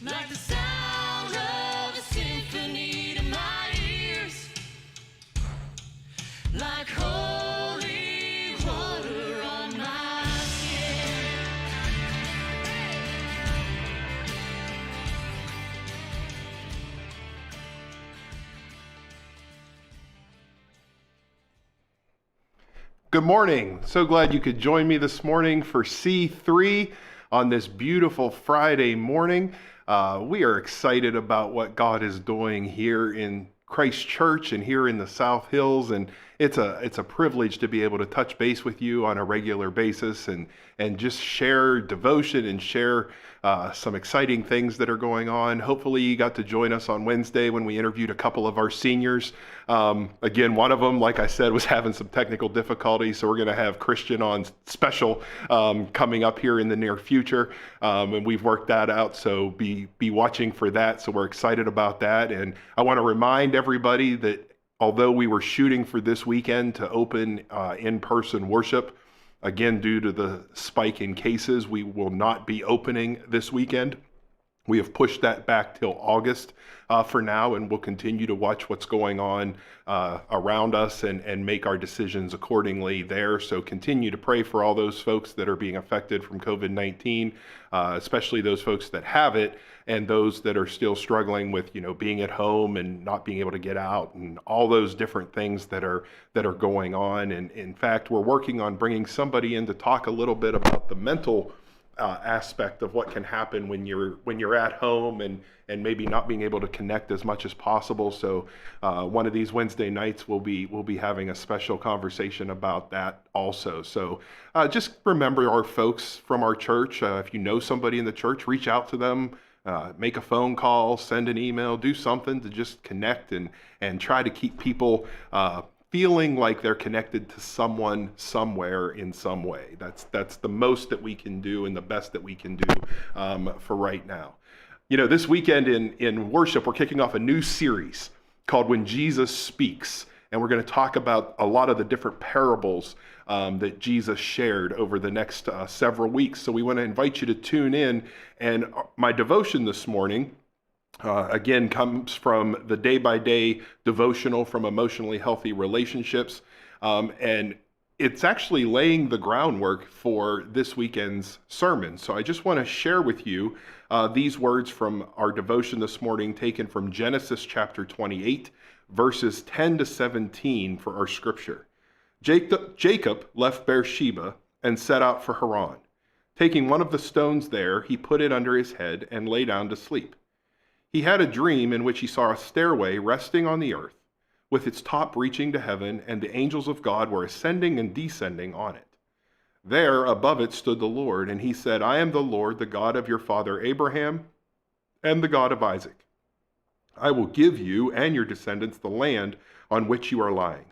Like the sound of a symphony to my ears, like holy water on my skin. Good morning. So glad you could join me this morning for C3 on this beautiful Friday morning. We are excited about what God is doing here in Christ Church and here in the South Hills, and it's a privilege to be able to touch base with you on a regular basis and just share devotion and share some exciting things that are going on. Hopefully you got to join us on Wednesday when we interviewed a couple of our seniors. Again, one of them, like I said, was having some technical difficulties, so we're going to have Christian on special coming up here in the near future, and we've worked that out, so be watching for that. So we're excited about that, and I want to remind everybody that although we were shooting for this weekend to open in-person worship, again, due to the spike in cases, we will not be opening this weekend. We have pushed that back till August for now, and we'll continue to watch what's going on around us and make our decisions accordingly there. So continue to pray for all those folks that are being affected from COVID-19, especially those folks that have it, and those that are still struggling with, being at home and not being able to get out, and all those different things that are going on. And in fact, we're working on bringing somebody in to talk a little bit about the mental aspect of what can happen when you're at home and maybe not being able to connect as much as possible. So one of these Wednesday nights we'll be having a special conversation about that also. So just remember our folks from our church. If you know somebody in the church, reach out to them. Make a phone call, send an email, do something to just connect and try to keep people feeling like they're connected to someone somewhere in some way. That's the most that we can do and the best that we can do for right now. This weekend in worship, we're kicking off a new series called When Jesus Speaks, and we're going to talk about a lot of the different parables that Jesus shared over the next several weeks. So we want to invite you to tune in. And my devotion this morning, again, comes from the day-by-day devotional from Emotionally Healthy Relationships. And it's actually laying the groundwork for this weekend's sermon. So I just want to share with you these words from our devotion this morning, taken from Genesis chapter 28, verses 10 to 17 for our scripture. Jacob left Beersheba and set out for Haran. Taking one of the stones there, he put it under his head and lay down to sleep. He had a dream in which he saw a stairway resting on the earth, with its top reaching to heaven, and the angels of God were ascending and descending on it. There, above it, stood the Lord, and he said, I am the Lord, the God of your father Abraham, and the God of Isaac. I will give you and your descendants the land on which you are lying.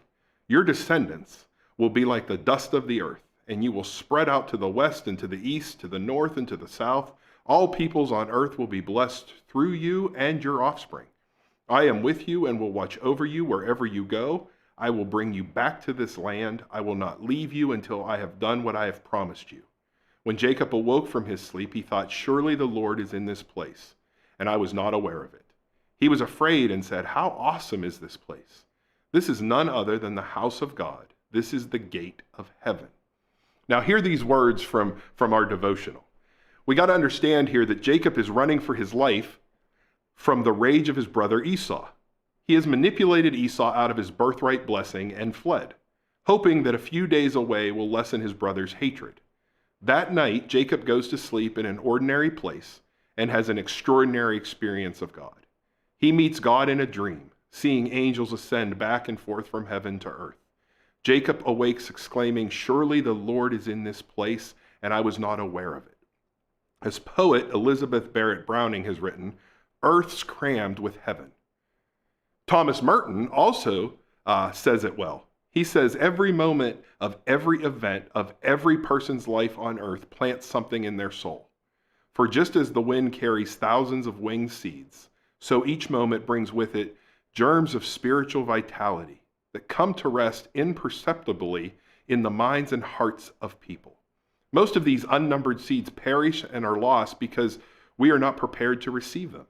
Your descendants will be like the dust of the earth, and you will spread out to the west and to the east, to the north and to the south. All peoples on earth will be blessed through you and your offspring. I am with you and will watch over you wherever you go. I will bring you back to this land. I will not leave you until I have done what I have promised you. When Jacob awoke from his sleep, he thought, surely the Lord is in this place, and I was not aware of it. He was afraid and said, how awesome is this place? This is none other than the house of God. This is the gate of heaven. Now hear these words from our devotional. We got to understand here that Jacob is running for his life from the rage of his brother Esau. He has manipulated Esau out of his birthright blessing and fled, hoping that a few days away will lessen his brother's hatred. That night, Jacob goes to sleep in an ordinary place and has an extraordinary experience of God. He meets God in a dream, seeing angels ascend back and forth from heaven to earth. Jacob awakes exclaiming, surely the Lord is in this place, and I was not aware of it. As poet Elizabeth Barrett Browning has written, earth's crammed with heaven. Thomas Merton also says it well. He says every moment of every event of every person's life on earth plants something in their soul. For just as the wind carries thousands of winged seeds, so each moment brings with it germs of spiritual vitality that come to rest imperceptibly in the minds and hearts of people. Most of these unnumbered seeds perish and are lost because we are not prepared to receive them.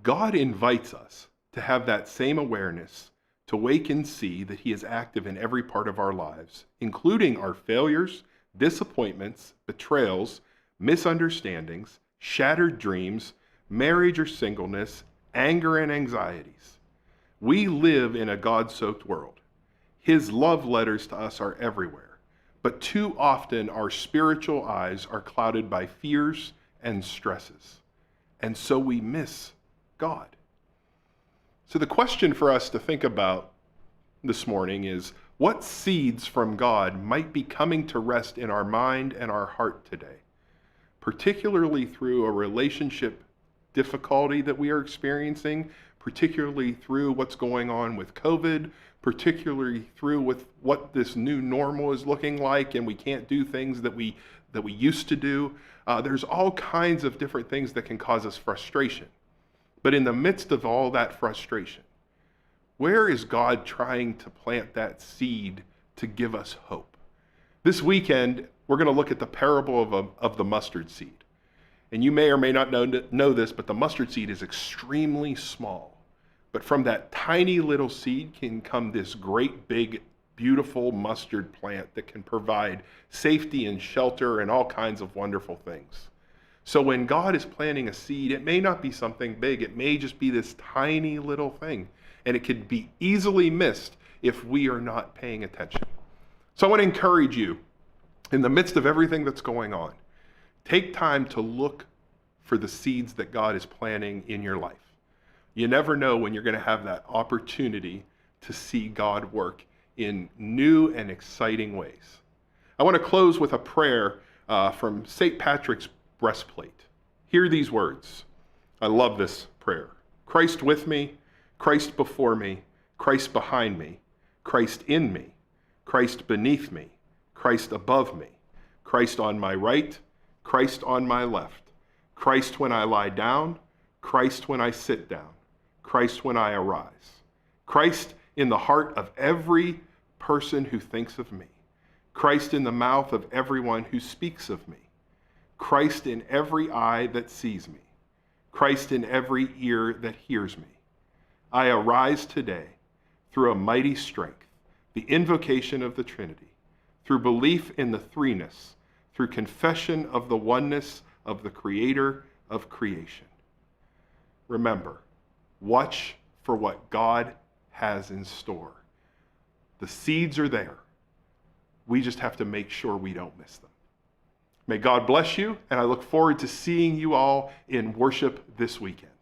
God invites us to have that same awareness, to wake and see that he is active in every part of our lives, including our failures, disappointments, betrayals, misunderstandings, shattered dreams, marriage or singleness, anger and anxieties. We live in a God-soaked world. His love letters to us are everywhere, but too often our spiritual eyes are clouded by fears and stresses, and so we miss God. So the question for us to think about this morning is, what seeds from God might be coming to rest in our mind and our heart today, particularly through a relationship difficulty that we are experiencing, particularly through what's going on with COVID, particularly through with what this new normal is looking like, and we can't do things that we used to do. There's all kinds of different things that can cause us frustration. But in the midst of all that frustration, where is God trying to plant that seed to give us hope? This weekend, we're going to look at the parable of the mustard seed. And you may or may not know this, but the mustard seed is extremely small. But from that tiny little seed can come this great big, beautiful mustard plant that can provide safety and shelter and all kinds of wonderful things. So when God is planting a seed, it may not be something big. It may just be this tiny little thing. And it could be easily missed if we are not paying attention. So I want to encourage you, in the midst of everything that's going on, take time to look for the seeds that God is planting in your life. You never know when you're going to have that opportunity to see God work in new and exciting ways. I want to close with a prayer from St. Patrick's breastplate. Hear these words. I love this prayer. Christ with me, Christ before me, Christ behind me, Christ in me, Christ beneath me, Christ above me, Christ on my right, Christ on my left, Christ when I lie down, Christ when I sit down, Christ when I arise, Christ in the heart of every person who thinks of me, Christ in the mouth of everyone who speaks of me, Christ in every eye that sees me, Christ in every ear that hears me. I arise today through a mighty strength, the invocation of the Trinity, through belief in the threeness, through confession of the oneness of the Creator of creation. Remember, watch for what God has in store. The seeds are there. We just have to make sure we don't miss them. May God bless you, and I look forward to seeing you all in worship this weekend.